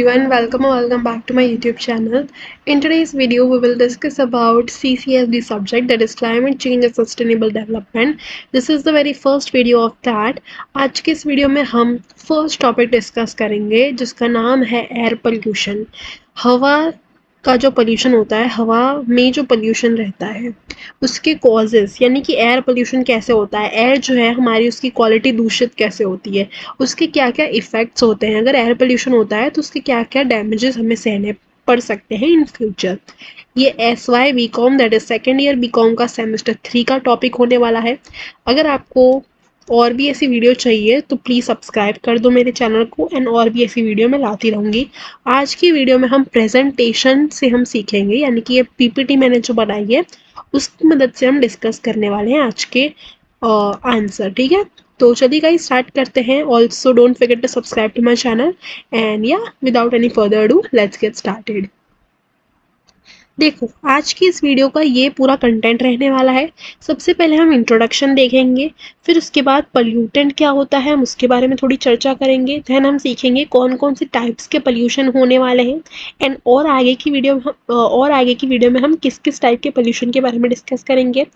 everyone, welcome back to my YouTube channel. In today's video, we will discuss about CCSD subject, that is Climate Change and Sustainable Development. This is the very first video of that. आज के इस video में हम first topic discuss करेंगे जिसका नाम है air pollution. हवा का जो पोल्यूशन होता है, हवा में जो पोल्यूशन रहता है उसके कॉजेस, यानी कि एयर पोल्यूशन कैसे होता है, एयर जो है हमारी उसकी क्वालिटी दूषित कैसे होती है, उसके क्या क्या इफ़ेक्ट्स होते हैं, अगर एयर पोल्यूशन होता है तो उसके क्या क्या डैमेजेस हमें सहने पड़ सकते हैं इन फ्यूचर। ये SY BCom that is second year BCom का सेमेस्टर 3 का टॉपिक होने वाला है। अगर आपको और भी ऐसी वीडियो चाहिए तो प्लीज़ सब्सक्राइब कर दो मेरे चैनल को, एंड और भी ऐसी वीडियो मैं लाती रहूँगी। आज की वीडियो में हम प्रेजेंटेशन से हम सीखेंगे, यानी कि ये PPT मैंने जो बनाई है उसकी मदद से हम डिस्कस करने वाले हैं आज के आंसर। ठीक है, तो चलिए गाइस स्टार्ट करते हैं। Also don't forget to subscribe to my channel and yeah without any further do let's get started. देखो, आज की इस वीडियो का ये पूरा कंटेंट रहने वाला है। सबसे पहले हम इंट्रोडक्शन देखेंगे, फिर उसके बाद पोल्यूटेंट क्या होता है हम उसके बारे में थोड़ी चर्चा करेंगे। देन हम सीखेंगे कौन कौन से टाइप्स के पोल्यूशन होने वाले हैं, एंड और आगे की वीडियो में हम किस किस टाइप के पोल्यूशन के बारे में डिस्कस करेंगे।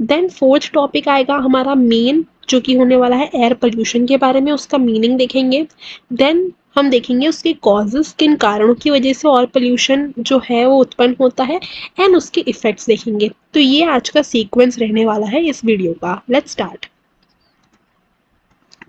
देन फोर्थ टॉपिक आएगा हमारा मेन, जो कि होने वाला है एयर पोल्यूशन के बारे में, उसका मीनिंग देखेंगे। देन हम देखेंगे उसके कॉजेस, किन कारणों की वजह से और पोल्यूशन जो है वो उत्पन्न होता है, एंड उसके इफेक्ट्स देखेंगे। तो ये आज का सीक्वेंस रहने वाला है इस वीडियो का। Let's start.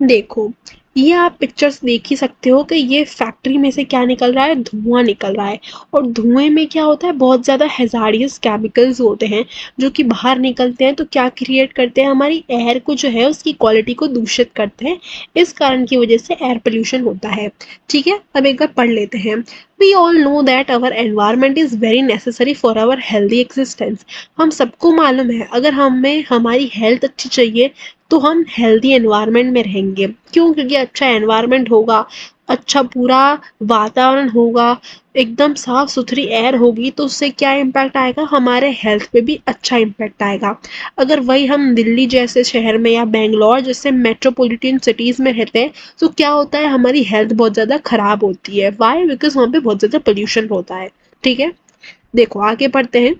देखो, ये आप पिक्चर्स देख ही सकते हो कि ये फैक्ट्री में से क्या निकल रहा है, धुआं निकल रहा है। और धुएं में क्या होता है, बहुत ज़्यादा हैजार्डियस केमिकल्स होते हैं जो कि बाहर निकलते हैं, तो क्या क्रिएट करते हैं, हमारी एयर को जो है उसकी क्वालिटी को दूषित करते हैं। इस कारण की वजह से एयर पोल्यूशन होता है। ठीक है, अब एक बार पढ़ लेते हैं। We all know that our environment is very necessary for our healthy existence. हम सबको मालूम है, अगर हमें हमारी हेल्थ अच्छी चाहिए तो हम हेल्दी एनवायरनमेंट में रहेंगे। क्यों? क्योंकि अच्छा एनवायरनमेंट होगा, अच्छा पूरा वातावरण होगा, एकदम साफ सुथरी एयर होगी, तो उससे क्या इम्पैक्ट आएगा, हमारे हेल्थ पे भी अच्छा इम्पैक्ट आएगा। अगर वही हम दिल्ली जैसे शहर में या बेंगलोर जैसे मेट्रोपॉलिटन सिटीज़ में रहते हैं तो क्या होता है, हमारी हेल्थ बहुत ज़्यादा ख़राब होती है। वाई? बिकॉज वहाँ पे बहुत ज़्यादा पोल्यूशन होता है। ठीक है, देखो आगे बढ़ते हैं।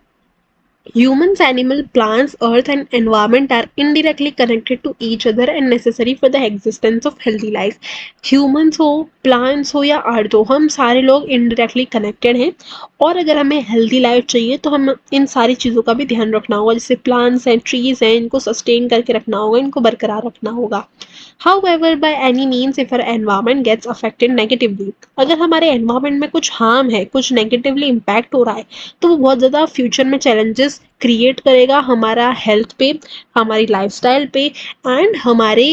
Humans, animals, plants, earth and environment are indirectly connected to each other and necessary for the existence of healthy life. Humans हो, plants हो या earth हो, हम सारे लोग indirectly connected हैं, और अगर हमें healthy life चाहिए तो हम इन सारी चीज़ों का भी ध्यान रखना होगा। जैसे plants हैं, trees हैं, इनको sustain करके रखना होगा, इनको बरकरार रखना होगा। However, by any means, if our environment gets affected negatively, अगर हमारे environment में कुछ harm है, कुछ negatively impact हो रहा है, तो वो बहुत ज़्यादा फ्यूचर में चैलेंजेस क्रिएट करेगा हमारा हेल्थ पे, हमारी लाइफस्टाइल पे, एंड हमारे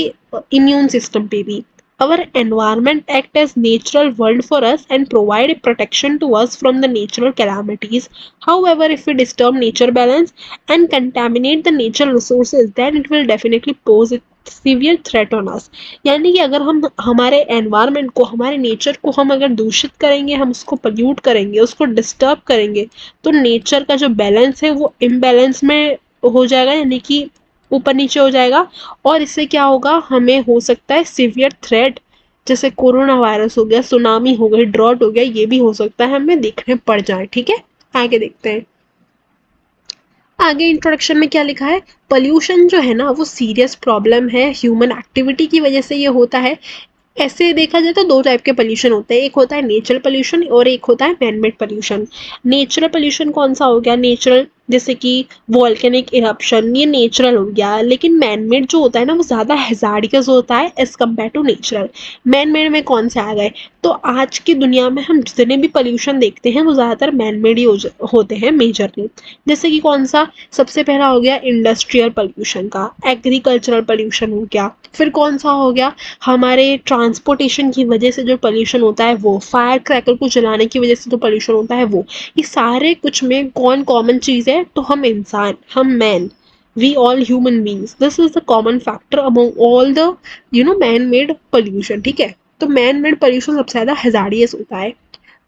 इम्यून सिस्टम पे भी। Our environment act as natural world for us and provide a protection to us from the natural calamities. However, if we disturb nature balance and contaminate the natural resources, then it will definitely pose a severe threat on us. यानी कि अगर हम हमारे environment को, हमारे nature को हम अगर दूषित करेंगे, हम उसको पोल्यूट करेंगे, उसको डिस्टर्ब करेंगे, तो नेचर का जो बैलेंस है वो इम्बैलेंस में हो जाएगा, यानी कि ऊपर नीचे हो जाएगा। और इससे क्या होगा, हमें हो सकता है सीवियर थ्रेट, जैसे कोरोना वायरस हो गया, सुनामी हो गई, ड्रॉट हो गया, ये भी हो सकता है हमें देखने पड़ जाए। ठीक है, आगे देखते हैं। आगे इंट्रोडक्शन में क्या लिखा है, पोल्यूशन जो है ना वो सीरियस प्रॉब्लम है, ह्यूमन एक्टिविटी की वजह से ये होता है। ऐसे देखा जाए तो दो टाइप के पोल्यूशन होते हैं, एक होता है नेचुरल पोल्यूशन और एक होता है मैनमेड पोल्यूशन। नेचुरल पोल्यूशन कौन सा हो गया, नेचुरल जैसे कि वॉल्केनिक इरप्शन, ये नेचुरल हो गया। लेकिन मैनमेड जो होता है ना वो ज़्यादा हैजार्डियस होता है as compared to natural. Manmade में कौन से आ गए, तो आज की दुनिया में हम जितने भी पोल्यूशन देखते हैं वो ज़्यादातर मैनमेड ही होते हैं मेजरली। जैसे कि कौन सा, सबसे पहला हो गया इंडस्ट्रियल पोल्यूशन का, एग्रीकल्चरल पोल्यूशन हो गया। फिर कौन सा हो गया, हमारे ट्रांसपोर्टेशन की वजह से जो पोल्यूशन होता है वो, फायर क्रैकर को जलाने की वजह से जो पोल्यूशन होता है वो। ये सारे कुछ में कौन कॉमन चीज़ है, तो हम इंसान, हम man, we all human beings, this is the common factor among all the man made pollution. ठीक है, तो मैन मेड पोल्यूशन सबसे ज़्यादा हैजार्डियस होता है।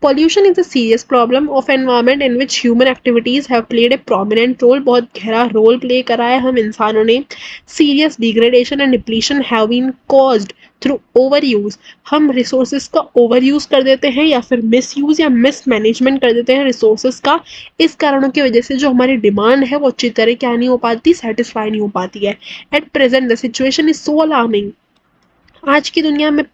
Pollution is a serious problem of environment in which human activities have played a prominent role. बहुत गहरा role play करा है हम इंसानों ने। Serious degradation and depletion have been caused through over use. हम रिसोर्सेज का ओवर यूज कर देते हैं या फिर मिस यूज या मिस मैनेजमेंट कर देते हैं रिसोर्सेज का। इस कारणों की वजह से जो हमारी डिमांड है वो अच्छी तरह क्या नहीं हो पाती, सेटिस्फाई नहीं हो पाती है। At present the situation is so alarming. आज की दुनिया में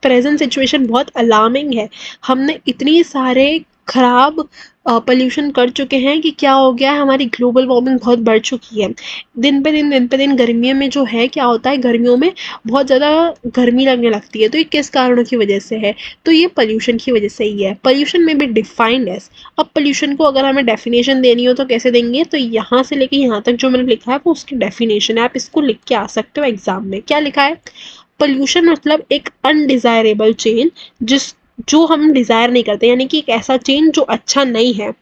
प्रेजेंट सिचुएशन बहुत अलार्मिंग है। हमने इतनी सारे खराब पोल्यूशन कर चुके हैं कि क्या हो गया है, हमारी ग्लोबल वार्मिंग बहुत बढ़ चुकी है। दिन पे दिन गर्मियों में जो है क्या होता है, गर्मियों में बहुत ज़्यादा गर्मी लगने लगती है। तो ये किस कारणों की वजह से है? तो ये पोल्यूशन की वजह से ही है। पोल्यूशन में भी डिफाइंड एज, अब पोल्यूशन को अगर हमें डेफिनेशन देनी हो तो कैसे देंगे? तो यहाँ से लेके यहाँ तक जो मैंने लिखा है वो उसकी डेफिनेशन है, आप इसको लिख के आ सकते हो एग्जाम में। क्या लिखा है? पोल्यूशन मतलब एक अनडिजायरेबल चेंज, जिस जो हम डिजायर नहीं करते, यानी कि एक ऐसा चेंज जो अच्छा नहीं है।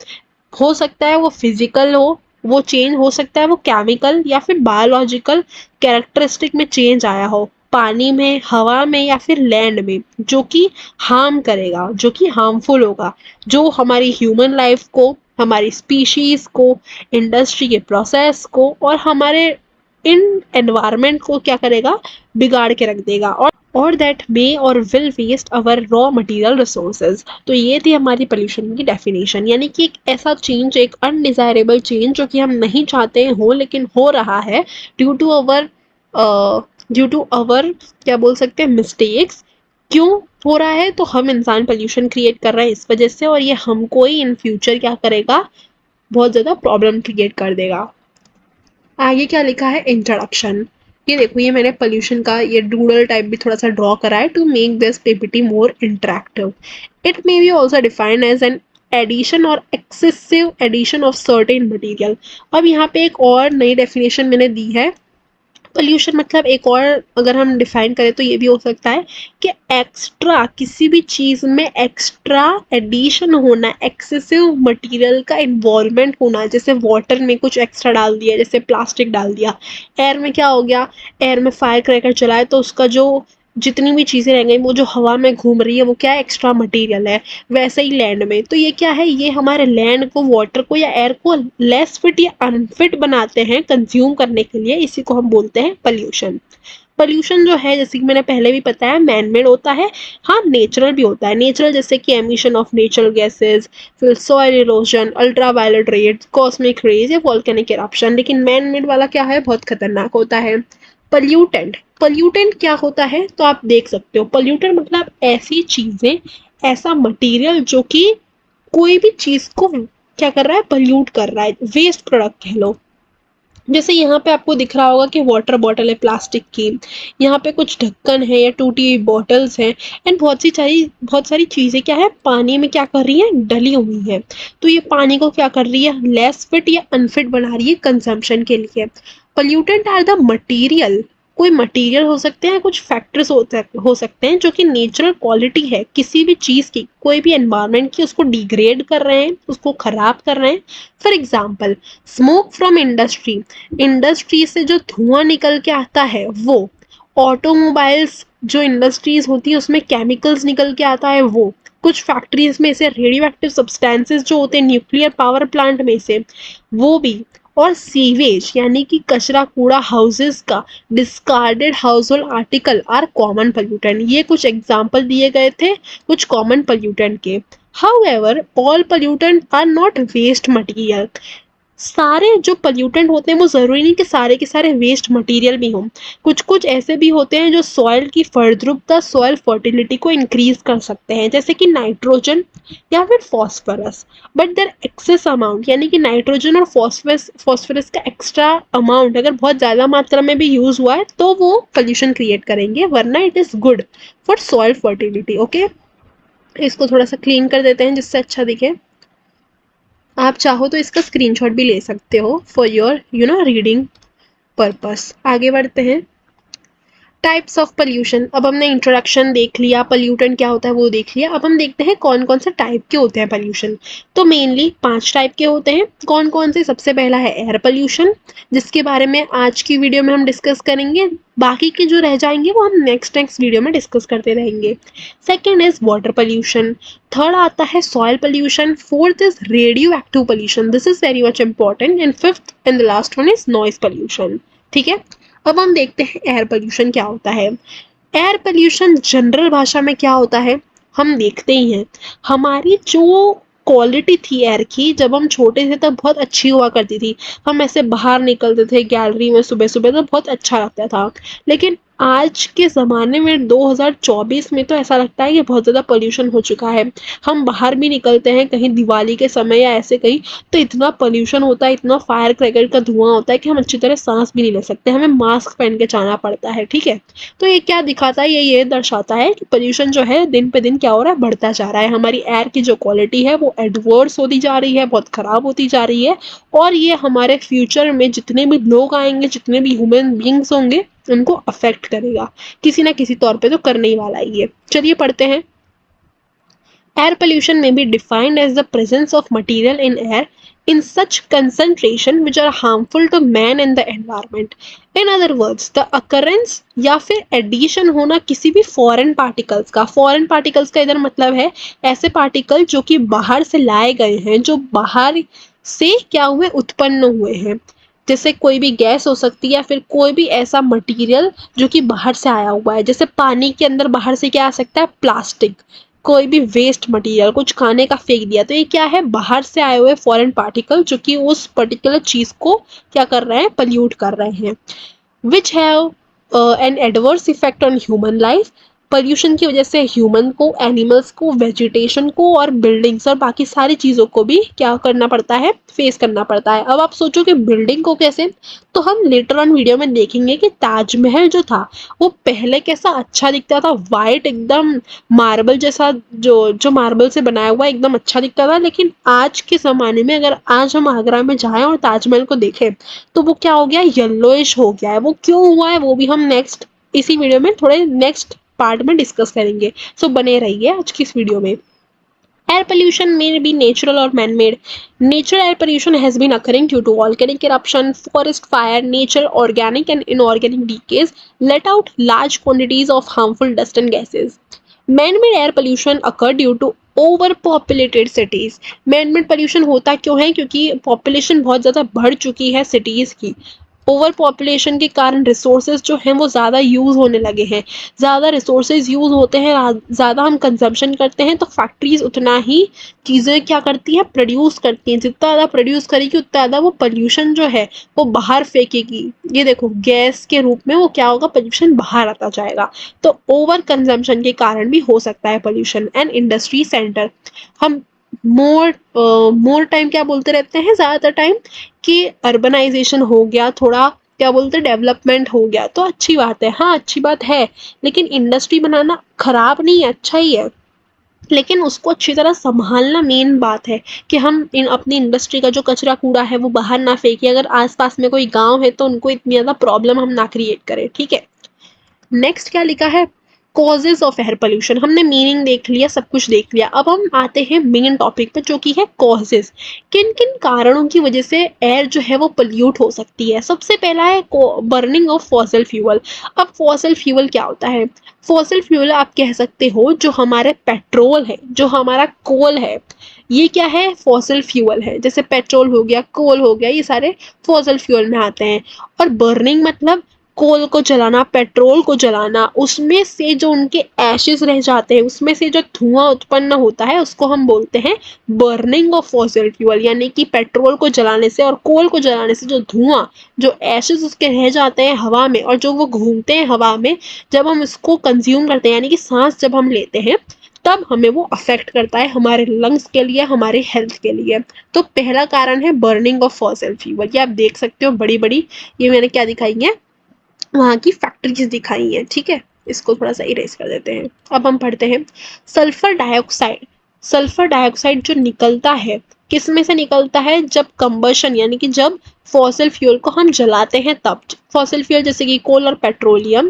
हो सकता है वो फिजिकल हो, वो चेंज हो सकता है वो केमिकल या फिर बायोलॉजिकल कैरेक्टरिस्टिक में चेंज आया हो, पानी में, हवा में या फिर लैंड में, जो कि हार्म करेगा, जो कि हार्मफुल होगा, जो हमारी ह्यूमन लाइफ को, हमारी स्पीशीज को, इंडस्ट्री के प्रोसेस को और हमारे इन एनवायरनमेंट को क्या करेगा, बिगाड़ के रख देगा। और दैट मे और will waste our raw material resources. तो ये थी हमारी पोल्यूशन की डेफिनेशन, यानी कि एक ऐसा चेंज, एक अनडिजायरेबल चेंज जो कि हम नहीं चाहते हो लेकिन हो रहा है ड्यू टू अवर क्या बोल सकते हैं, मिस्टेक्स। क्यों हो रहा है? तो हम इंसान पोल्यूशन क्रिएट कर रहे हैं इस वजह से, और ये हमको ही इन फ्यूचर क्या करेगा, बहुत ज़्यादा प्रॉब्लम क्रिएट कर देगा। आगे क्या लिखा है? इंट्रोडक्शन। ये देखो, ये मैंने पोल्यूशन का ये डूडल टाइप भी थोड़ा सा ड्रॉ करा है to make this PPT more interactive. It may be also defined as an addition और excessive addition of certain material. अब यहाँ पे एक और नई डेफिनेशन मैंने दी है। पोल्यूशन मतलब एक और अगर हम डिफाइन करें तो ये भी हो सकता है कि एक्स्ट्रा, किसी भी चीज़ में एक्स्ट्रा एडिशन होना, एक्सेसिव मटेरियल का इन्वॉल्वमेंट होना। जैसे वाटर में कुछ एक्स्ट्रा डाल दिया, जैसे प्लास्टिक डाल दिया। एयर में क्या हो गया, एयर में फायर क्रैकर चलाए तो उसका जो जितनी भी चीज़ें रह गई वो जो हवा में घूम रही है वो क्या है, एक्स्ट्रा मटेरियल है। वैसे ही लैंड में, तो ये क्या है, ये हमारे लैंड को, वाटर को या एयर को लेस फिट या अनफिट बनाते हैं कंज्यूम करने के लिए। इसी को हम बोलते हैं पोल्यूशन। पोल्यूशन जो है, जैसे कि मैंने पहले भी बताया, मैन मेड होता है, हाँ नेचुरल भी होता है। नेचुरल जैसे कि एमिशन ऑफ नेचुरल गैसेज, फिर soil erosion, ultraviolet rays, cosmic rays या वॉल्केनिक इरप्शन। लेकिन मैन मेड वाला क्या है, बहुत खतरनाक होता है। पल्यूटेंट, पल्यूटेंट क्या होता है? तो आप देख सकते हो, पल्यूटेंट मतलब ऐसी चीजें, ऐसा मटेरियल जो कि कोई भी चीज को क्या कर रहा है, पल्यूट कर रहा है, वेस्ट प्रोडक्ट कह लो। जैसे यहाँ पे आपको दिख रहा होगा कि वाटर बॉटल है प्लास्टिक की, यहाँ पे कुछ ढक्कन है या टूटी हुई बॉटल्स हैं, एंड बहुत सारी चीज़ें क्या है, पानी में क्या कर रही हैं, डली हुई हैं। तो ये पानी को क्या कर रही है, लेस फिट या अनफिट बना रही है कंजम्पशन के लिए। पोल्यूटेंट आर द मटीरियल, कोई मटेरियल हो सकते हैं, कुछ फैक्टर्स हो सकते हैं जो कि नेचुरल क्वालिटी है किसी भी चीज़ की, कोई भी एनवायरनमेंट की, उसको डिग्रेड कर रहे हैं, उसको खराब कर रहे हैं। For example, smoke from industry, industry से जो धुआं निकल के आता है वो, ऑटोमोबाइल्स जो इंडस्ट्रीज होती है उसमें केमिकल्स निकल के आता है वो, कुछ फैक्ट्रीज में से रेडियो एक्टिव सब्सटेंसेज जो होते हैं न्यूक्लियर पावर प्लांट में से वो भी, और सीवेज यानी कि कचरा कूड़ा, हाउसेस का discarded household article are common pollutant. ये कुछ एग्जाम्पल दिए गए थे कुछ कॉमन पोल्यूटेंट के। However all pollutant are not waste material, सारे जो पोल्यूटेंट होते हैं वो ज़रूरी नहीं कि सारे के सारे वेस्ट मटेरियल भी हों। कुछ कुछ ऐसे भी होते हैं जो सॉइल की फलद्रुपता, सॉइल फर्टिलिटी को इंक्रीज कर सकते हैं, जैसे कि नाइट्रोजन या फिर phosphorus. But their excess amount, यानी कि नाइट्रोजन और फॉस्फोरस का एक्स्ट्रा अमाउंट अगर बहुत ज़्यादा मात्रा में भी यूज़ हुआ है तो वो पोल्यूशन क्रिएट करेंगे, वरना it is good for soil fertility. Okay, इसको थोड़ा सा क्लीन कर देते हैं जिससे अच्छा दिखे। आप चाहो तो इसका स्क्रीनशॉट भी ले सकते हो फॉर योर रीडिंग पर्पस। आगे बढ़ते हैं। टाइप्स ऑफ पोल्यूशन, अब हमने इंट्रोडक्शन देख लिया, पोल्यूटेंट क्या होता है वो देख लिया। अब हम देखते हैं कौन कौन से टाइप के होते हैं पोल्यूशन। तो मेनली 5 टाइप के होते हैं। कौन कौन से? सबसे पहला है एयर पोल्यूशन, जिसके बारे में आज की वीडियो में हम डिस्कस करेंगे। बाकी के जो रह जाएंगे वो हम नेक्स्ट वीडियो में डिस्कस करते रहेंगे। Second is water pollution, third आता है soil pollution, fourth is radio active pollution, this is very much important, and fifth and the last one is noise pollution. ठीक है, अब हम देखते हैं एयर पोल्यूशन क्या होता है। एयर पोल्यूशन जनरल भाषा में क्या होता है, हम देखते ही हैं हमारी जो क्वालिटी थी एयर की, जब हम छोटे थे तब बहुत अच्छी हुआ करती थी। हम ऐसे बाहर निकलते थे गैलरी में सुबह सुबह तो बहुत अच्छा लगता था। लेकिन आज के ज़माने में 2024 में तो ऐसा लगता है कि बहुत ज़्यादा पोल्यूशन हो चुका है। हम बाहर भी निकलते हैं कहीं दिवाली के समय या ऐसे कहीं, तो इतना पोल्यूशन होता है, इतना फायर क्रैकर का धुआं होता है कि हम अच्छी तरह सांस भी नहीं ले सकते, हमें मास्क पहन के जाना पड़ता है। ठीक है, तो ये क्या दिखाता है, ये दर्शाता है कि पोल्यूशन जो है दिन पे दिन क्या हो रहा है, बढ़ता जा रहा है। हमारी एयर की जो क्वालिटी है वो एडवर्स होती जा रही है, बहुत खराब होती जा रही है। और ये हमारे फ्यूचर में जितने भी लोग आएंगे, जितने भी ह्यूमन बींग्स होंगे, उनको अफेक्ट करेगा किसी ना किसी तौर पे, तो करने ही वाला ही है। चलिए पढ़ते हैं। Air pollution may be defined as the presence of material in air in such concentration which are harmful to man and the environment. In other words, the occurrence या फिर एडिशन होना किसी भी फॉरेन पार्टिकल्स का, foreign particles का इधर मतलब है ऐसे पार्टिकल जो कि बाहर से लाए गए हैं, जो बाहर से क्या हुए, उत्पन्न हुए हैं। जैसे कोई भी गैस हो सकती है या फिर कोई भी ऐसा मटेरियल जो कि बाहर से आया हुआ है। जैसे पानी के अंदर बाहर से क्या आ सकता है, प्लास्टिक, कोई भी वेस्ट मटेरियल, कुछ खाने का फेंक दिया, तो ये क्या है, बाहर से आए हुए फॉरेन पार्टिकल जो कि उस पर्टिकुलर चीज को क्या कर रहे हैं, पल्यूट कर रहे हैं। Which have an adverse effect on human life. Pollution की वजह से ह्यूमन को, एनिमल्स को, वेजिटेशन को और बिल्डिंग्स और बाकी सारी चीज़ों को भी क्या करना पड़ता है, फेस करना पड़ता है। अब आप सोचो कि बिल्डिंग को कैसे, तो हम लेटर ऑन वीडियो में देखेंगे कि ताजमहल जो था वो पहले कैसा अच्छा दिखता था, वाइट एकदम मार्बल जैसा, जो मार्बल से बनाया हुआ एकदम अच्छा दिखता था। लेकिन आज के ज़माने में अगर आज हम आगरा में जाएं और ताजमहल को देखें तो वो क्या हो गया, येलोइश हो गया है। वो क्यों हुआ है वो भी हम नेक्स्ट इसी वीडियो में, थोड़े नेक्स्ट पार्ट में डिस्कस करेंगे। सो बने रहिए आज की इस वीडियो में। Air pollution may be natural or man-made. Natural air pollution has been occurring due to volcanic eruption, forest fire, nature, organic and inorganic decays let out large quantities of harmful dust and gases. Man-made air pollution occur due to overpopulated cities. Man-made pollution होता क्यों है, क्योंकि population बहुत ज़्यादा बढ़ चुकी है cities की। ओवर पॉपुलेशन के कारण रिसोर्सेज जो हैं वो ज़्यादा यूज़ होने लगे हैं। ज़्यादा रिसोर्सेज यूज़ होते हैं, ज़्यादा हम कंजम्पशन करते हैं, तो फैक्ट्रीज उतना ही चीज़ें क्या करती हैं, प्रोड्यूस करती हैं। जितना ज़्यादा प्रोड्यूस करेगी उतना ज़्यादा वो पोल्यूशन जो है वो बाहर फेंकेगी। ये देखो गैस के रूप में वो क्या होगा, पोल्यूशन बाहर आता जाएगा। तो ओवर कंजम्पशन के कारण भी हो सकता है पोल्यूशन। एंड इंडस्ट्री सेंटर, हम मोर टाइम क्या बोलते रहते हैं ज़्यादातर टाइम, कि अर्बनाइजेशन हो गया, थोड़ा क्या बोलते हैं, डेवलपमेंट हो गया, तो अच्छी बात है, हाँ अच्छी बात है। लेकिन इंडस्ट्री बनाना खराब नहीं है, अच्छा ही है। लेकिन उसको अच्छी तरह संभालना मेन बात है, कि हम अपनी इंडस्ट्री का जो कचरा कूड़ा है वो बाहर ना फेंके। अगर आसपास में कोई गांव है तो उनको इतनी ज़्यादा प्रॉब्लम हम ना क्रिएट करें। ठीक है, नेक्स्ट क्या लिखा है, कॉजेज ऑफ एयर पोल्यूशन। हमने मीनिंग देख लिया, सब कुछ देख लिया। अब हम आते हैं मेन टॉपिक पे जो कि है कॉजेज। किन किन कारणों की वजह से एयर जो है वो पोल्यूट हो सकती है। सबसे पहला है बर्निंग ऑफ फॉसिल फ्यूल। अब फॉसिल फ्यूल क्या होता है, फॉसिल फ्यूल आप कह सकते हो जो हमारे पेट्रोल है, जो हमारा कोल है, ये क्या है, फॉसिल फ्यूल है। जैसे पेट्रोल हो गया, कोल हो गया, ये सारे फॉसिल फ्यूल में आते हैं। और बर्निंग मतलब कोल को जलाना, पेट्रोल को जलाना, उसमें से जो उनके एशेस रह जाते हैं, उसमें से जो धुआं उत्पन्न होता है उसको हम बोलते हैं बर्निंग ऑफ फॉसिल फ्यूल। यानी कि पेट्रोल को जलाने से और कोल को जलाने से जो धुआं, जो एशेस उसके रह जाते हैं हवा में और जो वो घूमते हैं हवा में, जब हम इसको कंज्यूम करते हैं यानी कि सांस जब हम लेते हैं, तब हमें वो अफेक्ट करता है हमारे लंग्स के लिए, हमारे हेल्थ के लिए। तो पहला कारण है बर्निंग ऑफ फॉसिल फ्यूल। ये आप देख सकते हो बड़ी बड़ी, ये मैंने क्या दिखाई है, वहाँ की फैक्ट्रीज दिखाई हैं। ठीक है, इसको थोड़ा सा इरेज कर देते हैं। अब हम पढ़ते हैं सल्फर डाइऑक्साइड। सल्फर डाइऑक्साइड जो निकलता है, किस में से निकलता है, जब कंबशन यानी कि जब फॉसिल फ्यूल को हम जलाते हैं तब। फॉसिल फ्यूल जैसे कि कोल और petroleum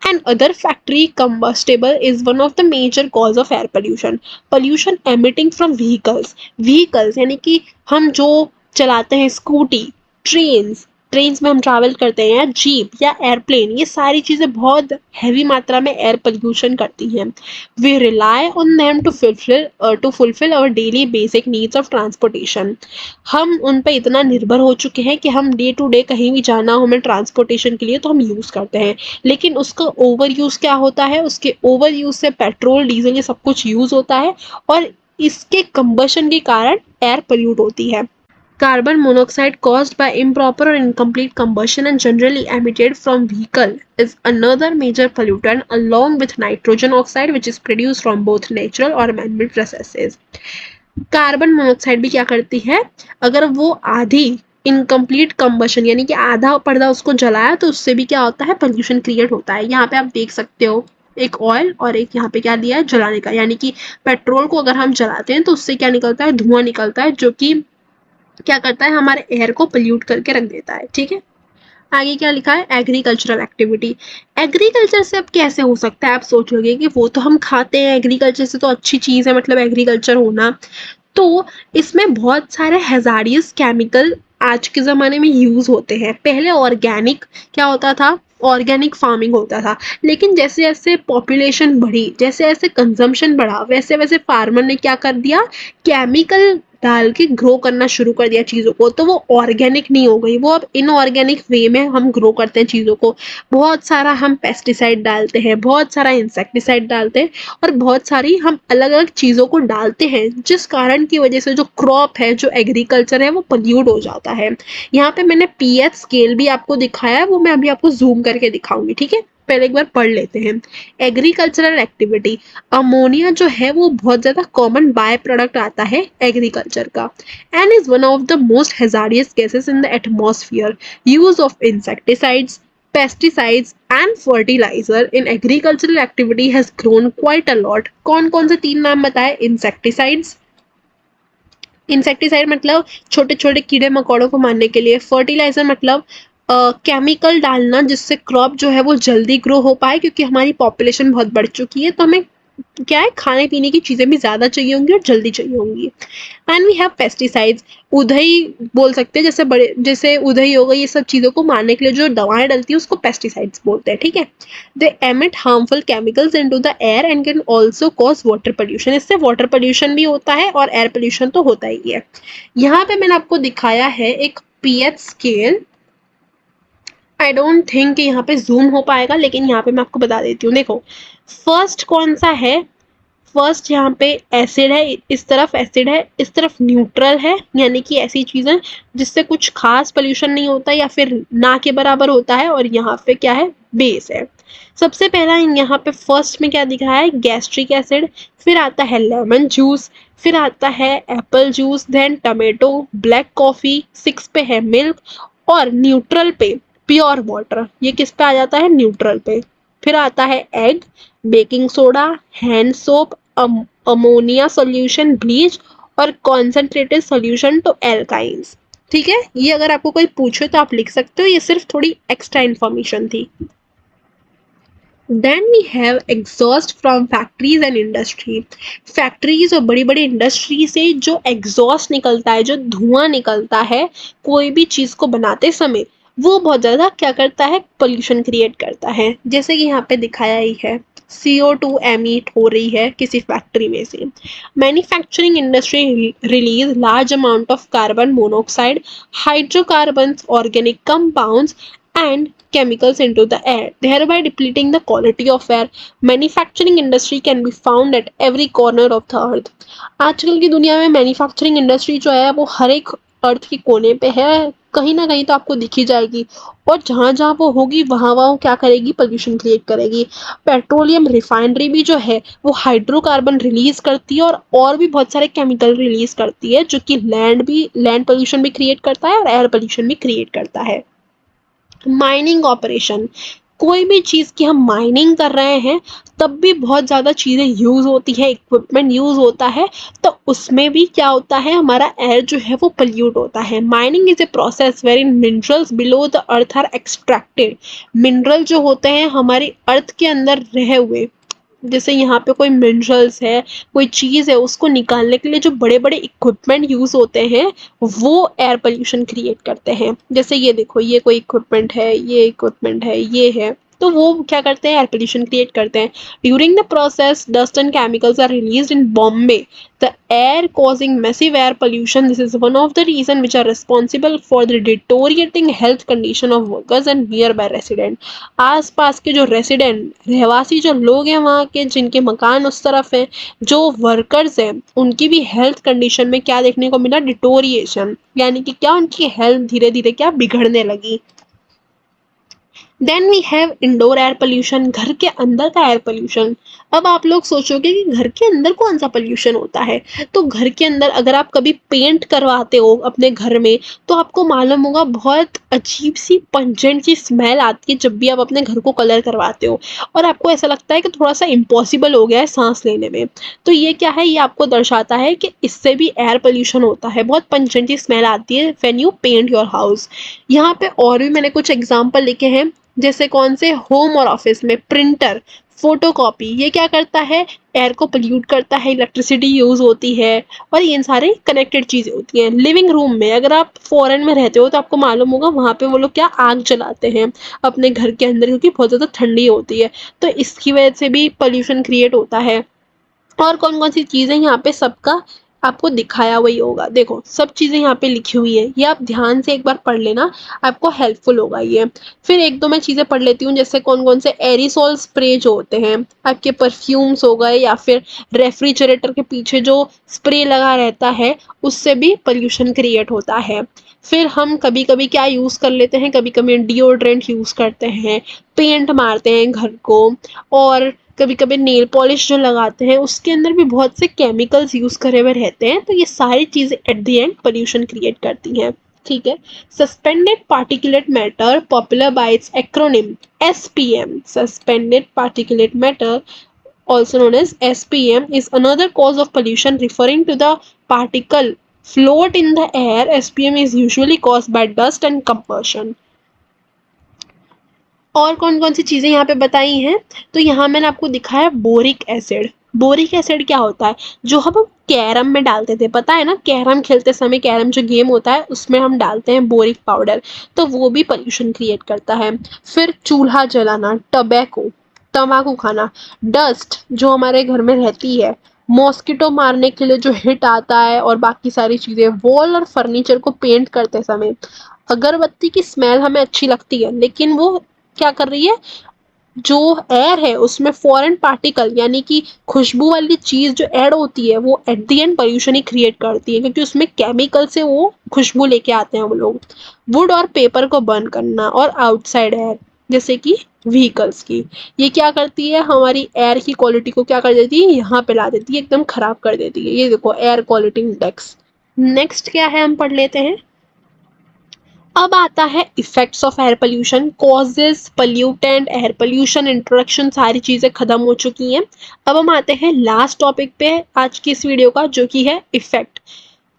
and other factory combustible is one of the major cause of air pollution. Pollution emitting from vehicles, vehicles यानी कि हम जो चलाते हैं, स्कूटी, ट्रेन्स, ट्रेन्स में हम ट्रैवल करते हैं, या जीप या एयरप्लेन, ये सारी चीज़ें बहुत हैवी मात्रा में एयर पोल्यूशन करती हैं। We rely on them to fulfil our daily basic needs of transportation. हम उन पे इतना निर्भर हो चुके हैं कि हम डे टू डे कहीं भी जाना हो हमें ट्रांसपोर्टेशन के लिए तो हम यूज़ करते हैं, लेकिन उसका ओवर यूज़ क्या होता है, उसके ओवर यूज़ से पेट्रोल डीजल ये सब कुछ यूज़ होता है और इसके कंबशन के कारण एयर पोल्यूट होती है। Carbon monoxide caused by improper or incomplete combustion and generally emitted from vehicle is another major pollutant along with nitrogen oxide which is produced from both natural or man-made processes. Carbon monoxide भी क्या करती है, अगर वो आधी incomplete combustion यानी कि आधा पर्दा उसको जलाया तो उससे भी क्या होता है, पोल्यूशन क्रिएट होता है। यहाँ पे आप देख सकते हो एक ऑयल और एक यहाँ पे क्या दिया है, जलाने का, यानी कि पेट्रोल को अगर हम जलाते हैं तो उससे क्या निकलता है, धुआं निकलता है, जो कि क्या करता है, हमारे एयर को पोल्यूट करके रख देता है। ठीक है, आगे क्या लिखा है, एग्रीकल्चरल एक्टिविटी। एग्रीकल्चर से अब कैसे हो सकता है, आप सोचोगे कि वो तो हम खाते हैं, एग्रीकल्चर से तो अच्छी चीज़ है, मतलब एग्रीकल्चर होना, तो इसमें बहुत सारे हैजार्डियस केमिकल आज के ज़माने में यूज़ होते हैं। पहले ऑर्गेनिक क्या होता था, ऑर्गेनिक फार्मिंग होता था, लेकिन जैसे जैसे पॉपुलेशन बढ़ी, जैसे जैसे कंजम्पशन बढ़ा, वैसे वैसे फार्मर ने क्या कर दिया, केमिकल डाल के ग्रो करना शुरू कर दिया चीज़ों को, तो वो ऑर्गेनिक नहीं हो गई, वो अब इनऑर्गेनिक वे में हम ग्रो करते हैं चीज़ों को। बहुत सारा हम पेस्टिसाइड डालते हैं, बहुत सारा इंसेक्टिसाइड डालते हैं और बहुत सारी हम अलग अलग चीज़ों को डालते हैं, जिस कारण की वजह से जो क्रॉप है, जो एग्रीकल्चर है, वो पोल्यूट हो जाता है। यहाँ पे मैंने पीएच स्केल भी आपको दिखाया है, वो मैं अभी आपको जूम करके दिखाऊंगी। ठीक है, पहले एक बार पढ़ लेते हैं। एग्रीकल्चरल एक्टिविटी, अमोनिया जो है वो बहुत ज़्यादा कॉमन बाय प्रोडक्ट आता है एग्रीकल्चर का and is one of the most hazardous gases in the atmosphere. Use of insecticides, pesticides and fertilizer in agricultural activity has grown quite a lot। कौन कौन से तीन नाम बताए, इंसेक्टिसाइड्स, इंसेक्टिसाइड मतलब छोटे छोटे कीड़े मकोड़ों को मारने के लिए, फर्टिलाइजर मतलब केमिकल डालना जिससे क्रॉप जो है वो जल्दी ग्रो हो पाए, क्योंकि हमारी पॉपुलेशन बहुत बढ़ चुकी है तो हमें क्या है, खाने पीने की चीज़ें भी ज़्यादा चाहिए होंगी और जल्दी चाहिए होंगी। एंड वी हैव पेस्टिसाइड्स, उधई बोल सकते हैं, जैसे बड़े जैसे उधई हो गई, ये सब चीज़ों को मारने के लिए जो दवाएं डलती है उसको पेस्टिसाइड्स बोलते हैं। ठीक है, दे emit harmful chemicals into the air and can also cause water pollution. इससे वाटर पोल्यूशन भी होता है और एयर पोल्यूशन तो होता ही है। यहाँ पे मैंने आपको दिखाया है एक pH scale, I don't think कि यहाँ पे जूम हो पाएगा, लेकिन यहाँ पे मैं आपको बता देती हूँ। देखो फर्स्ट कौन सा है, फर्स्ट यहाँ पे एसिड है, इस तरफ एसिड है, इस तरफ न्यूट्रल है, यानी कि ऐसी चीज़ें जिससे कुछ खास पोल्यूशन नहीं होता या फिर ना के बराबर होता है, और यहाँ पे क्या है, बेस है। सबसे पहला यहाँ पे फर्स्ट में क्या दिखा है, गैस्ट्रिक एसिड, फिर आता है लेमन जूस, फिर आता है apple juice, then tomato, black coffee, 6 पे है मिल्क, और न्यूट्रल पे प्योर वाटर। ये किस पे आ जाता है, न्यूट्रल पे। फिर आता है egg, baking soda, hand soap, ammonia solution, bleach और कॉन्सेंट्रेटेड सॉल्यूशन टू एल्काइंस। ठीक है, ये अगर आपको कोई पूछे तो आप लिख सकते हो, ये सिर्फ थोड़ी एक्स्ट्रा इन्फॉर्मेशन थी। Then we have exhaust from factories and industry. Factories और बड़ी बड़ी इंडस्ट्री से जो एग्जॉस्ट निकलता है, जो धुआं निकलता है कोई भी चीज़ को बनाते समय, वो बहुत ज़्यादा क्या करता है, पोल्यूशन क्रिएट करता है। जैसे कि यहाँ पे दिखाया ही है, CO2 एमिट हो रही है किसी फैक्ट्री में से। Manufacturing industry release large amount of carbon monoxide, hydrocarbons, organic compounds and chemicals into the air, thereby depleting the quality of air. Manufacturing industry can be found at every corner of the earth। आजकल की दुनिया में manufacturing industry जो है वो हर एक अर्थ के कोने पे है, कहीं ना कहीं तो आपको दिखी जाएगी, और जहाँ जहाँ वो होगी वहाँ वहाँ क्या करेगी, पोल्यूशन क्रिएट करेगी। पेट्रोलियम रिफाइनरी भी जो है वो हाइड्रोकार्बन रिलीज करती है और भी बहुत सारे केमिकल रिलीज करती है, जो कि लैंड पोल्यूशन भी क्रिएट करता है और एयर पोल्यूशन भी क्रिएट करता है। माइनिंग ऑपरेशन, कोई भी चीज़ की हम माइनिंग कर रहे हैं तब भी बहुत ज़्यादा चीज़ें यूज़ होती है, इक्विपमेंट यूज़ होता है, तो उसमें भी क्या होता है, हमारा एयर जो है वो पोल्यूट होता है। Mining is a process wherein minerals below the earth are extracted. Mineral जो होते हैं हमारी अर्थ के अंदर रहे हुए, जैसे यहाँ पे कोई मिनरल्स है, कोई चीज़ है, उसको निकालने के लिए जो बड़े बड़े इक्विपमेंट यूज़ होते हैं वो एयर पोल्यूशन क्रिएट करते हैं। जैसे ये देखो, ये कोई इक्विपमेंट है, ये इक्विपमेंट है, ये है, तो वो क्या करते हैं, एयर पोल्यूशन क्रिएट करते हैं। During the process dust and chemicals are released in Bombay, the air causing massive air pollution. This is one of the reasons which are responsible for the deteriorating health condition of workers and nearby resident. आस पास के जो resident रहवासी जो लोग हैं वहाँ के, जिनके मकान उस तरफ हैं, जो वर्कर्स हैं, उनकी भी हेल्थ कंडीशन में क्या देखने को मिला, डिटोरिएशन, यानी कि क्या उनकी हेल्थ धीरे धीरे क्या बिगड़ने लगी। Then we have indoor air pollution, घर के अंदर का एयर पोल्यूशन। अब आप लोग सोचोगे कि घर के अंदर कौन सा पोल्यूशन होता है, तो घर के अंदर अगर आप कभी पेंट करवाते हो अपने घर में तो आपको मालूम होगा बहुत अजीब सी पंजेंट सी स्मेल आती है जब भी आप अपने घर को कलर करवाते हो, और आपको ऐसा लगता है कि थोड़ा सा इम्पॉसिबल हो गया है सांस लेने में। तो ये क्या है, ये आपको दर्शाता है कि इससे भी एयर पोल्यूशन होता है, बहुत पंजेंट सी स्मेल आती है when you paint your house. यहाँ पे और भी मैंने कुछ एग्जाम्पल लिखे हैं, जैसे कौन से, होम और ऑफिस में प्रिंटर, फोटोकॉपी, ये क्या करता है, एयर को पोल्यूट करता है, इलेक्ट्रिसिटी यूज होती है, और ये सारे कनेक्टेड चीजें होती हैं। लिविंग रूम में, अगर आप फॉरेन में रहते हो तो आपको मालूम होगा वहाँ पे वो लोग क्या आग जलाते हैं अपने घर के अंदर, क्योंकि बहुत ज़्यादा ठंडी होती है, तो इसकी वजह से भी पोल्यूशन क्रिएट होता है। और कौन कौन सी चीज़ें यहाँ पे सबका आपको दिखाया हुआ ही होगा, देखो सब चीज़ें यहाँ पे लिखी हुई है, ये आप ध्यान से एक बार पढ़ लेना, आपको हेल्पफुल होगा ये। फिर एक दो मैं चीज़ें पढ़ लेती हूँ, जैसे कौन कौन से एरिसोल स्प्रे जो होते हैं, आपके परफ्यूम्स हो गए, या फिर रेफ्रिजरेटर के पीछे जो स्प्रे लगा रहता है उससे भी पोल्यूशन क्रिएट होता है। फिर हम कभी कभी क्या यूज़ कर लेते हैं, कभी कभी डिओड्रेंट यूज़ करते हैं, पेंट मारते हैं घर को, और कभी कभी नेल पॉलिश जो लगाते हैं उसके अंदर भी बहुत से केमिकल्स यूज करे हुए रहते हैं, तो ये सारी चीजें at the end pollution create करती हैं। ठीक है, suspended particulate matter, popular bye it's acronym SPM, suspended particulate matter also known as SPM, is another cause of pollution referring to the particle float in the air. SPM is usually caused by dust and combustion. और कौन कौन सी चीज़ें यहाँ पे बताई हैं, तो यहाँ मैंने आपको दिखाया बोरिक एसिड। बोरिक एसिड क्या होता है, जो हम कैरम में डालते थे, पता है ना, कैरम खेलते समय, कैरम जो गेम होता है उसमें हम डालते हैं बोरिक पाउडर, तो वो भी पोल्यूशन क्रिएट करता है। फिर चूल्हा जलाना, टबैको, तम्बाकू खाना, डस्ट जो हमारे घर में रहती है, मॉस्किटो मारने के लिए जो हिट आता है, और बाकी सारी चीज़ें, वॉल और फर्नीचर को पेंट करते समय अगरबत्ती की स्मेल हमें अच्छी लगती है, लेकिन वो क्या कर रही है, जो एयर है उसमें फॉरेन पार्टिकल यानी कि खुशबू वाली चीज जो ऐड होती है वो at the end pollution he create करती है, क्योंकि उसमें केमिकल से वो खुशबू लेके आते हैं वो लोग। वुड और पेपर को बर्न करना, और आउटसाइड एयर जैसे कि व्हीकल्स की, ये क्या करती है, हमारी एयर की क्वालिटी को क्या कर देती है, यहाँ पे ला देती है, एकदम खराब कर देती है। ये देखो एयर क्वालिटी इंडेक्स। नेक्स्ट क्या है, हम पढ़ लेते हैं। अब आता है effects of air pollution, causes, pollutant, air pollution, introduction, सारी चीज़ें खत्म हो चुकी हैं। अब हम आते हैं लास्ट टॉपिक पे आज की इस वीडियो का, जो कि है इफेक्ट,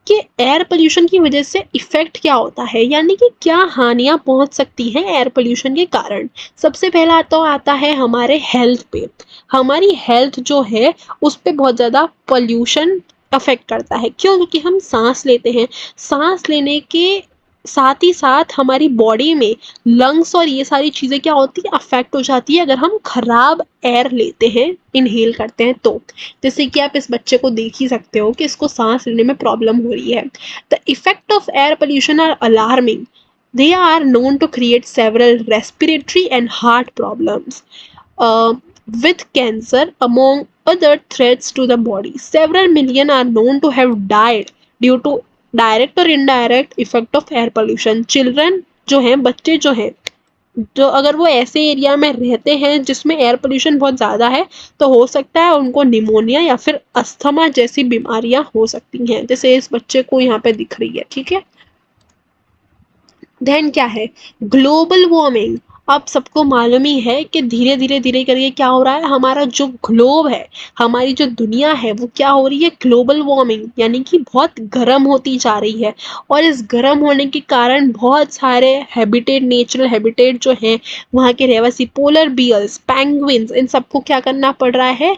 कि एयर पोल्यूशन की वजह से इफेक्ट क्या होता है, यानी कि क्या हानियां पहुंच सकती हैं एयर पोल्यूशन के कारण। सबसे पहला तो आता है हमारे हेल्थ पे। हमारी हेल्थ जो है उस पर बहुत ज़्यादा पोल्यूशन अफेक्ट करता है, क्यों, क्योंकि हम सांस लेते हैं, सांस लेने के साथ ही साथ हमारी बॉडी में लंग्स और ये सारी चीज़ें क्या होती है, अफेक्ट हो जाती है अगर हम खराब एयर लेते हैं, इनहेल करते हैं तो। जैसे कि आप इस बच्चे को देख ही सकते हो कि इसको सांस लेने में प्रॉब्लम हो रही है। The effect of air pollution are alarming, they are known to create several respiratory and heart problems, with cancer among other threats to the body. Several million are known to have died due to direct और indirect effect of air pollution. Children जो हैं, बच्चे जो हैं, जो अगर वो ऐसे एरिया में रहते हैं जिसमें एयर पोल्यूशन बहुत ज़्यादा है, तो हो सकता है उनको निमोनिया या फिर अस्थमा जैसी बीमारियां हो सकती हैं, जैसे इस बच्चे को यहाँ पे दिख रही है। ठीक है, देन क्या है, ग्लोबल वार्मिंग, अब सबको मालूम ही है कि धीरे धीरे धीरे करके क्या हो रहा है, हमारा जो ग्लोब है, हमारी जो दुनिया है वो क्या हो रही है, ग्लोबल वार्मिंग यानी कि बहुत गर्म होती जा रही है। और इस गर्म होने के कारण बहुत सारे हैबिटेट, नेचुरल हैबिटेट जो हैं वहाँ के रहवासी, पोलर बियर्स, पेंगुइन्स, इन सबको क्या करना पड़ रहा है,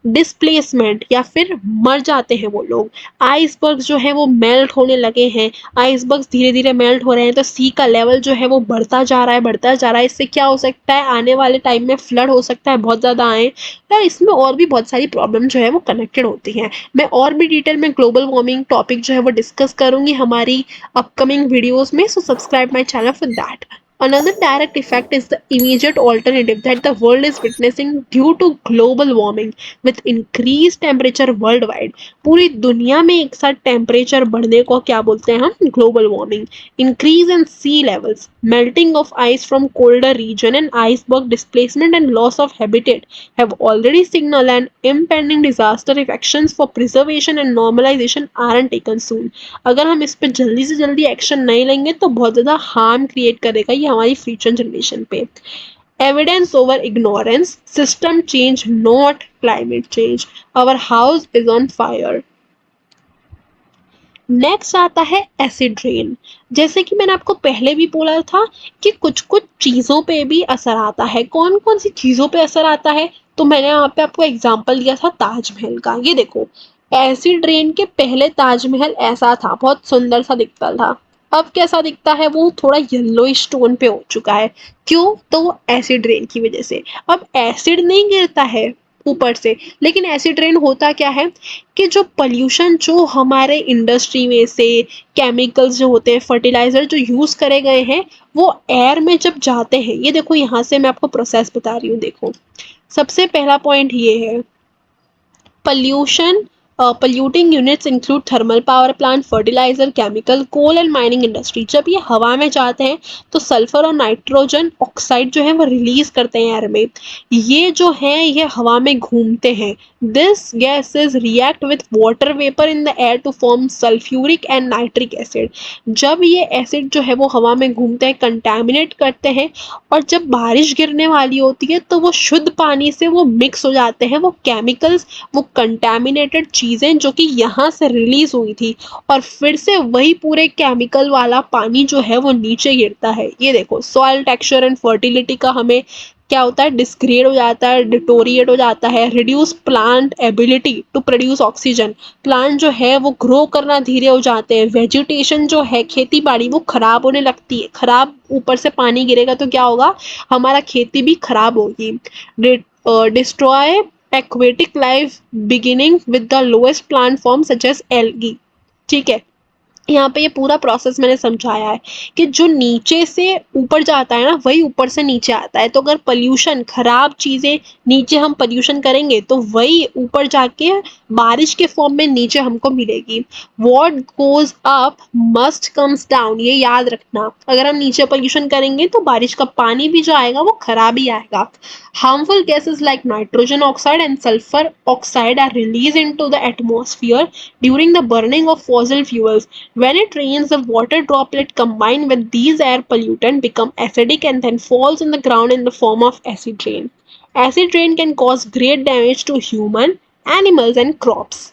डिस्प्लेसमेंट, या फिर मर जाते हैं वो लोग। आइसबर्ग्स जो है वो मेल्ट होने लगे हैं, आइसबर्ग्स धीरे धीरे मेल्ट हो रहे हैं, तो सी का लेवल जो है वो बढ़ता जा रहा है, बढ़ता जा रहा है। इससे क्या हो सकता है, आने वाले टाइम में फ्लड हो सकता है, बहुत ज़्यादा आए, या इसमें और भी बहुत सारी प्रॉब्लम जो है वो कनेक्टेड होती हैं। मैं और भी डिटेल में ग्लोबल वार्मिंग टॉपिक जो है वो डिस्कस करूंगी हमारी अपकमिंग वीडियोज में, so subscribe my channel for that. Another direct effect is the immediate alternative that the world is witnessing due to global warming with increased temperature worldwide. पूरी दुनिया में एक साथ टेम्परेचर बढ़ने को क्या बोलते हैं हम, global warming. Increase in sea levels, melting of ice from colder region and iceberg displacement and loss of habitat have already signaled an impending disaster if actions for preservation and normalization aren't taken soon. अगर हम इस पे जल्दी से जल्दी action नहीं लेंगे तो बहुत ज़्यादा हार्म क्रिएट करेगा ये हमारी फ्यूचर जनरेशन पे। Evidence over ignorance, system change not climate change, our house is on fire. Next आता है एसिड रेन। जैसे कि मैंने आपको पहले भी बोला था कि कुछ कुछ चीज़ों पे भी असर आता है। कौन कौन सी चीज़ों पे असर आता है, तो मैंने यहाँ पे आपको एग्जांपल दिया था ताजमहल का। ये देखो, एसिड रेन के पहले ताजमहल ऐसा था, बहुत सुंदर सा दिखता था। अब कैसा दिखता है, वो थोड़ा येलोइश टोन पे हो चुका है। क्यों, तो वो एसिड रेन की वजह से। अब एसिड नहीं गिरता है ऊपर से, लेकिन एसिड रेन होता क्या है कि जो पॉल्यूशन जो हमारे इंडस्ट्री में से, केमिकल्स जो होते हैं, फर्टिलाइजर जो यूज़ करे गए हैं, वो एयर में जब जाते हैं, ये देखो यहाँ से मैं आपको प्रोसेस बता रही हूँ। देखो, सबसे पहला पॉइंट ये है, pollution polluting units include thermal power plant, fertilizer, chemical, coal and mining industry। जब ये हवा में जाते हैं तो सल्फर और नाइट्रोजन ऑक्साइड जो है वो रिलीज करते हैं एयर में। ये जो है ये हवा में घूमते हैं। This gases react with water vapour in the air to form sulphuric and nitric acid. जब ये एसिड जो है वो हवा में घूमते हैं, कंटेमिनेट करते हैं, और जब बारिश गिरने वाली होती है तो वो शुद्ध पानी से वो मिक्स हो जाते हैं, वो केमिकल्स, वो कंटेमिनेटेड चीज़ें जो कि यहाँ से रिलीज हुई थी, और फिर से वही पूरे केमिकल वाला पानी जो है वो नीचे गिरता है। ये देखो, सॉइल टेक्सचर एंड फर्टिलिटी का हमें क्या होता है, डिस्ग्रेड हो जाता है, डिटोरिएट हो जाता है। Reduce plant ability to produce oxygen, plant जो है वो ग्रो करना धीरे हो जाते हैं। वेजिटेशन जो है, खेती बाड़ी, वो खराब होने लगती है। खराब, ऊपर से पानी गिरेगा तो क्या होगा, हमारा खेती भी खराब होगी। Destroy aquatic life beginning with the lowest plant form such as algae। ठीक है, यहाँ पे ये पूरा प्रोसेस मैंने समझाया है कि जो नीचे से ऊपर जाता है ना, वही ऊपर से नीचे आता है। तो अगर पोल्यूशन, खराब चीज़ें नीचे हम पोल्यूशन करेंगे तो वही ऊपर जाके बारिश के फॉर्म में नीचे हमको मिलेगी। What goes up must comes down, ये याद रखना। अगर हम नीचे पोल्यूशन करेंगे तो बारिश का पानी भी जो आएगा वो खराब ही आएगा। Harmful gases like nitrogen oxide and sulphur oxide are release into the atmosphere during the burning of fossil fuels. When it rains, the water droplet combined with these air pollutant become acidic and then falls on the ground in the form of acid rain. Acid rain can cause great damage to human, animals and crops.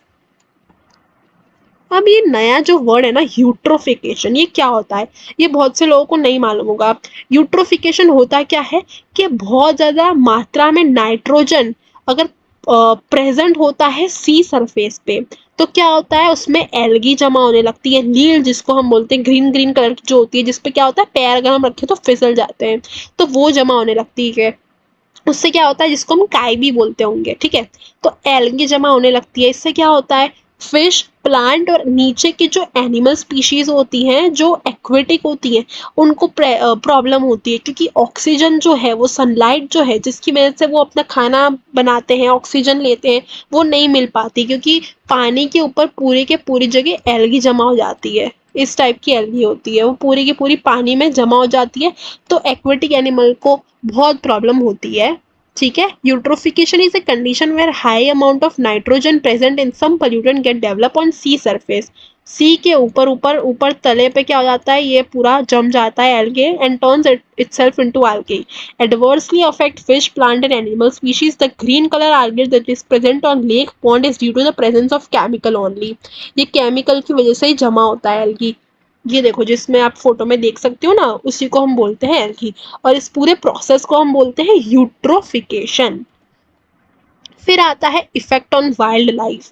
अब ये नया जो word है ना, eutrophication, ये क्या होता है, ये बहुत से लोगों को नहीं मालूम होगा। यूट्रोफिकेशन होता क्या है कि बहुत ज़्यादा मात्रा में नाइट्रोजन अगर प्रेजेंट होता है सी सरफेस पे, तो क्या होता है, उसमें एल्गी जमा होने लगती है। नील जिसको हम बोलते हैं, ग्रीन ग्रीन कलर की जो होती है, जिसपे क्या होता है, पैर अगर हम रखें तो फिसल जाते हैं, तो वो जमा होने लगती है। उससे क्या होता है, जिसको हम काई भी बोलते होंगे, ठीक है, तो एल्गी जमा होने लगती है। इससे क्या होता है, फिश, प्लांट और नीचे की जो एनिमल स्पीशीज होती हैं, जो एक्वेटिक होती हैं, उनको प्रॉब्लम होती है, क्योंकि ऑक्सीजन जो है, वो सनलाइट जो है जिसकी वजह से वो अपना खाना बनाते हैं, ऑक्सीजन लेते हैं, वो नहीं मिल पाती, क्योंकि पानी के ऊपर पूरी के पूरी जगह एल्गी जमा हो जाती है। इस टाइप की एल्गी होती है, वो पूरी की पूरी पानी में जमा हो जाती है, तो एक्वेटिक एनिमल को बहुत प्रॉब्लम होती है। ठीक है, eutrophication is a condition where high amount of nitrogen present in some pollutant get developed on sea surface। सी के ऊपर ऊपर ऊपर तले पे क्या हो जाता है, ये पूरा जम जाता है algae and turns itself into algae. Adversely affect fish, plant and animal species. The green color algae that is present on lake pond is due to the presence of chemical only. ये chemical की वजह से ही जमा होता है algae. ये देखो जिसमें आप फोटो में देख सकते हो ना, उसी को हम बोलते हैं एल्गी, और इस पूरे प्रोसेस को हम बोलते हैं यूट्रोफिकेशन। फिर आता है इफेक्ट ऑन वाइल्ड लाइफ।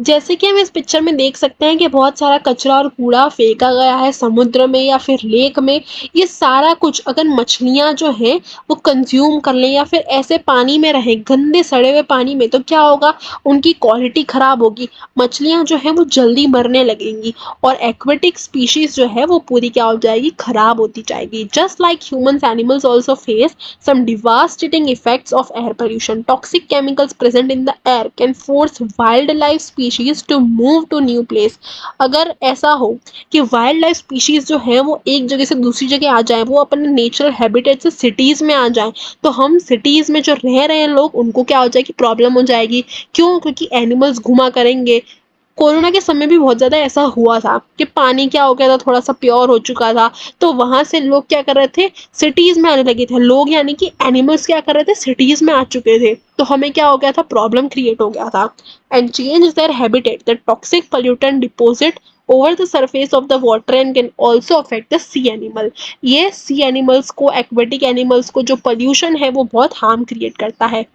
जैसे कि हम इस पिक्चर में देख सकते हैं कि बहुत सारा कचरा और कूड़ा फेंका गया है समुद्र में या फिर लेक में। ये सारा कुछ अगर मछलियां जो हैं वो कंज्यूम कर लें या फिर ऐसे पानी में रहें, गंदे सड़े हुए पानी में, तो क्या होगा, उनकी क्वालिटी खराब होगी, मछलियां जो है वो जल्दी मरने लगेंगी और एक्वेटिक स्पीशीज जो है वो पूरी क्या हो जाएगी, खराब होती जाएगी। Just like humans, animals also face some devastating effects of air pollution. Toxic chemicals present in the air can force wildlife species to move to new place. अगर ऐसा हो कि वाइल्ड लाइफ स्पीशीज जो है वो एक जगह से दूसरी जगह आ जाए, वो अपने नेचुरल हैबिटेट से सिटीज में आ जाए, तो हम सिटीज में जो रह रहे हैं लोग, उनको क्या हो जाएगी, प्रॉब्लम हो जाएगी। क्यों? क्योंकि एनिमल्स घुमा करेंगे। कोरोना के समय भी बहुत ज़्यादा ऐसा हुआ था कि पानी क्या हो गया था, थोड़ा सा प्योर हो चुका था, तो वहाँ से लोग क्या कर रहे थे, सिटीज़ में आने लगे थे लोग, यानी कि एनिमल्स क्या कर रहे थे, सिटीज़ में आ चुके थे, तो हमें क्या हो गया था, प्रॉब्लम क्रिएट हो गया था। And change their habitat, the toxic pollutant deposit over the surface of the water and can also affect the sea animal. ये सी एनिमल्स को, एक्वेटिक एनिमल्स को जो पोल्यूशन है वो बहुत हार्म क्रिएट करता है।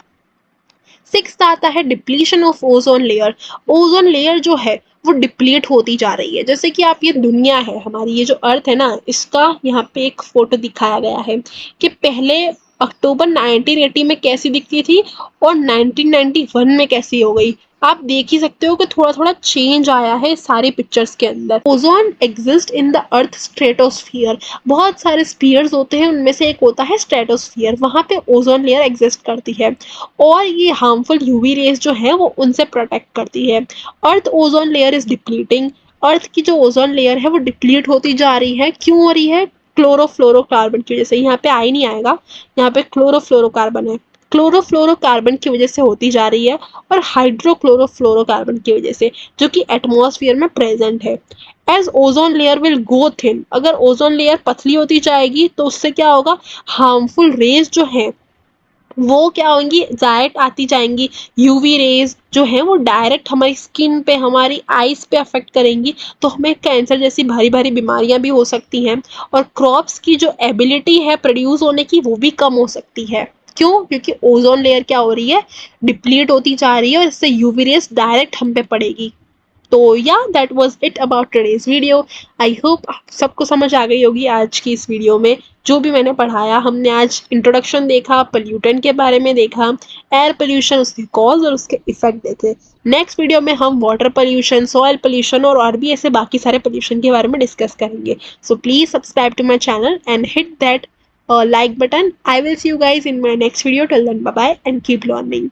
सिक्स्थ आता है depletion of ozone layer. Ozone layer जो है वो डिप्लीट होती जा रही है। जैसे कि आप, ये दुनिया है हमारी, ये जो अर्थ है ना, इसका यहाँ पे एक फोटो दिखाया गया है कि पहले अक्टूबर 1980 में कैसी दिखती थी और 1991 में कैसी हो गई। आप देख ही सकते हो कि थोड़ा थोड़ा चेंज आया है सारी पिक्चर्स के अंदर। Ozone exist in the earth stratosphere. बहुत सारे स्पीयर्स होते हैं, उनमें से एक होता है स्ट्रेटोस्फियर, वहां पे ओजोन लेयर एग्जिस्ट करती है और ये हार्मफुल यूवी रेज जो है वो उनसे प्रोटेक्ट करती है। अर्थ ओजोन लेयर इज डिप्लीटिंग। अर्थ की जो ओजोन लेयर है वो डिप्लीट होती जा रही है। क्यों हो रही है? क्लोरोफ्लोरोकार्बन की वजह से। यहाँ पे आई नहीं आएगा, यहाँ पे क्लोरोफ्लोरोकार्बन है। क्लोरोफ्लोरोकार्बन की वजह से होती जा रही है और हाइड्रोक्लोरोफ्लोरोकार्बन की वजह से, जो कि एटमॉस्फेयर में प्रेजेंट है। As ozone layer will go thin, अगर ओजोन लेयर पतली होती जाएगी तो उससे क्या होगा, हार्मफुल रेज जो है वो क्या होंगी, डायरेक्ट आती जाएंगी। यूवी रेज जो है वो डायरेक्ट हमारी स्किन पे, हमारी आईज पे अफेक्ट करेंगी, तो हमें कैंसर जैसी भारी भारी बीमारियां भी हो सकती हैं और क्रॉप्स की जो एबिलिटी है प्रोड्यूस होने की वो भी कम हो सकती है। क्यों? क्योंकि ओजोन लेयर क्या हो रही है, डिप्लीट होती जा रही है और इससे यूवी रेज डायरेक्ट हम पे पड़ेगी। तो या that was it about today's video. I hope आप सबको समझ आ गई होगी आज की इस वीडियो में जो भी मैंने पढ़ाया। हमने आज इंट्रोडक्शन देखा, पोल्यूटेंट के बारे में देखा, एयर पोल्यूशन, उसके कॉज और उसके इफेक्ट देखे। नेक्स्ट वीडियो में हम वाटर पोल्यूशन, सॉइल पोल्यूशन और भी ऐसे बाकी सारे पोल्यूशन के बारे में डिस्कस करेंगे। So please subscribe to my channel and hit that like button. I will see you guys in my next video. Till then, bye bye and keep learning.